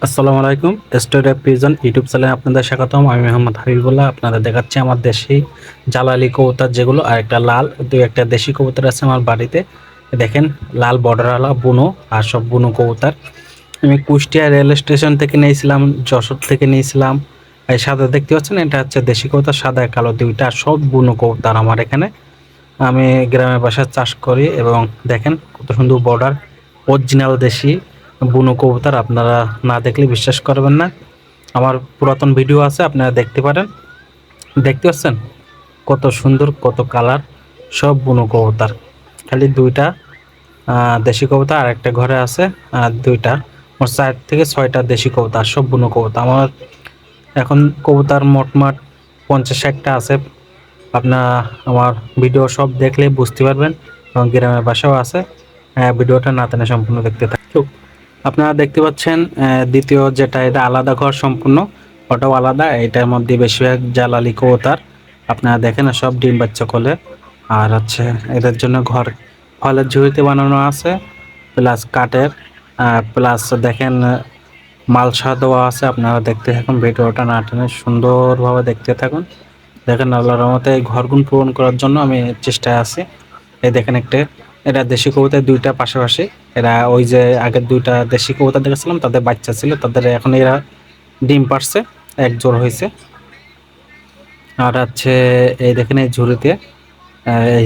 আসসালামু আলাইকুম। Story of pigeon YouTube চ্যানেলে আপনাদের স্বাগতম। আমি মোহাম্মদ হাবিবুল্লাহ। আপনাদের দেখাচ্ছি আমার দেশি জালালি কবুতর যেগুলো, আর একটা লাল একটা দেশি কবুতর আছে আমার বাড়িতে। দেখেন, লাল বর্ডারওয়ালা বুনো, আর সব বুনো কবুতর আমি কুষ্টিয়া রেল স্টেশন থেকে নিয়েছিলাম, যশোর থেকে নিয়েছিলাম। এই সাদা দেখতে পাচ্ছেন, এটা হচ্ছে দেশি কবুতর, সাদা কালো দুইটা, সব বুনো কবুতর আমার এখানে। আমি গ্রামের বাসায় চাষ করি এবং দেখেন কত সুন্দর বর্ডার, অরিজিনাল দেশি বুনো কবুতর। আপনারা না দেখলে বিশ্বাস করবেন না। আমার পুরাতন ভিডিও আছে, আপনারা দেখতে পারেন। দেখতে পাচ্ছেন কত সুন্দর, কত কালার, সব বুনো কবুতর। খালি দুইটা দেশি কবুতর আর একটা ঘরে আছে, আর দুইটা, মোট 4 থেকে 6টা দেশি কবুতর, সব বুনো কবুতর। আমার এখন কবুতর মোটমাট 50-60টা আছে। আপনার আমার ভিডিও সব দেখলে বুঝতে পারবেন, এবং গ্রামের বাসাও আছে। ভিডিওটা না টেনে সম্পূর্ণ দেখতে থাকুন। আপনারা দেখতে পাচ্ছেন দ্বিতীয় যেটা, এটা আলাদা ঘর সম্পূর্ণ, ওটাও আলাদা। এটার মধ্যে বেশিরভাগ জালালি কবুতর আপনারা দেখেন, সব ডিম বাচ্চা কোলে। আর হচ্ছে এদের জন্য ঘর ফলের ঝুড়িতে বানানো আছে, প্লাস কাঠের, প্লাস দেখেন মালসা দেওয়া আছে। আপনারা দেখতে থাকুন, ভিডিওটা না টেনে সুন্দরভাবে দেখতে থাকুন। দেখেন আল্লাহর রহমতে এই ঘরগুলো পূরণ করার জন্য আমি চেষ্টায় আছি। এই দেখেন একটা, এরা দেশি কবুতর দুইটা পাশাপাশি। এরা ওই যে আগের দুইটা দেশি কবুতর দেখেছিলাম, তাদের বাচ্চা ছিল, তাদের এখন এরা ডিম পারছে, এক জোড় হয়েছে। আর হচ্ছে এই দেখেন এই ঝুড়িতে এই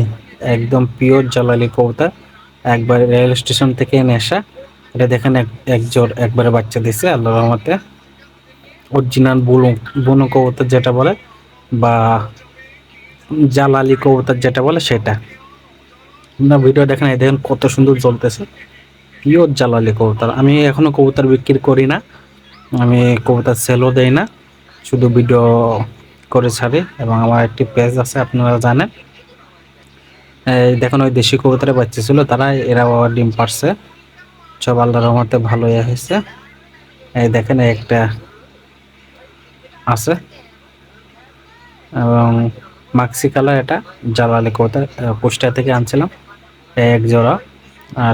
একদম পিওর জালালি কবুতর, একবার রেল স্টেশন থেকে এনে আসা। এটা দেখেন এক জোড় একবারে বাচ্চা দিছে আল্লাহর রহমতে। অরিজিনাল বুনো বুনো কবুতর যেটা বলে, বা জালালি কবুতর যেটা বলে সেটা। আপনার ভিডিও দেখেন, এই দেখেন কত সুন্দর জ্বলতেছে, পিওর জালালি কবুতর। আমি এখনো কবুতর বিক্রি করি না, আমি কবুতর সেলও দেই না, শুধু ভিডিও করে ছাড়ি। এবং আমার একটি পেজ আছে, আপনারা জানেন। এই দেখুন, ওই দেশি কবুতরের বাচ্চা ছিল, তারা এরাও ডিম পারছে, সব আল্লাহর রহমতে ভালোই হয়েছে। এই দেখেন একটা আছে, এবং মাক্সি কালার, এটা জালালি কবুতর, কুষ্টিয়া থেকে আনছিলাম এক জোড়া।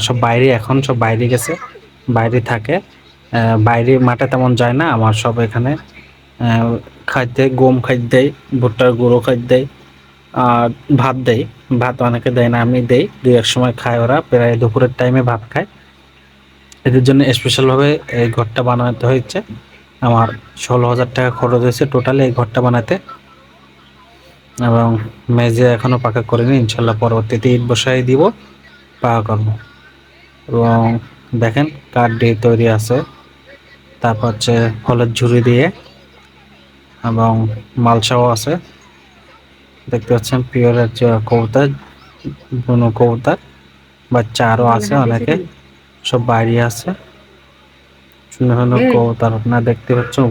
সব বাইরে, এখন সব বাইরে গেছে, বাইরে থাকে। বাইরে মাঠে তেমন যায় না, আমার সব এখানে খাদ্যে গম খাদ্য দেয়, ভুট্টার গুঁড়ো খাদ্য দেয়, আর ভাত দেয়। ভাত অনেকে দেয় না, আমি দেই, দুই এক সময় খায় ওরা, প্রায় দুপুরের টাইমে ভাত খায়। এদের জন্য স্পেশালভাবে এই ঘরটা বানাতে হয়েছে। আমার 16,000 টাকা খরচ হয়েছে টোটালি এই ঘরটা বানাতে। এবং মেঝে এখনো পাকা করিনি, ইনশাল্লাহ পরবর্তীতে ইট বসাই দিব, পাকা করবো। এবং দেখেন কাঠ দিয়ে তৈরি আছে, তারপর হচ্ছে ফলের ঝুড়ি দিয়ে, এবং মালসাও আছে। দেখতে পাচ্ছেন পিওরের যে কবুতর, বুনো কবুতর, বাচ্চা আরও আছে অনেকে, সব বাইরে আছে। সুন্দর সুন্দর কবুতর আপনারা দেখতে পাচ্ছেন।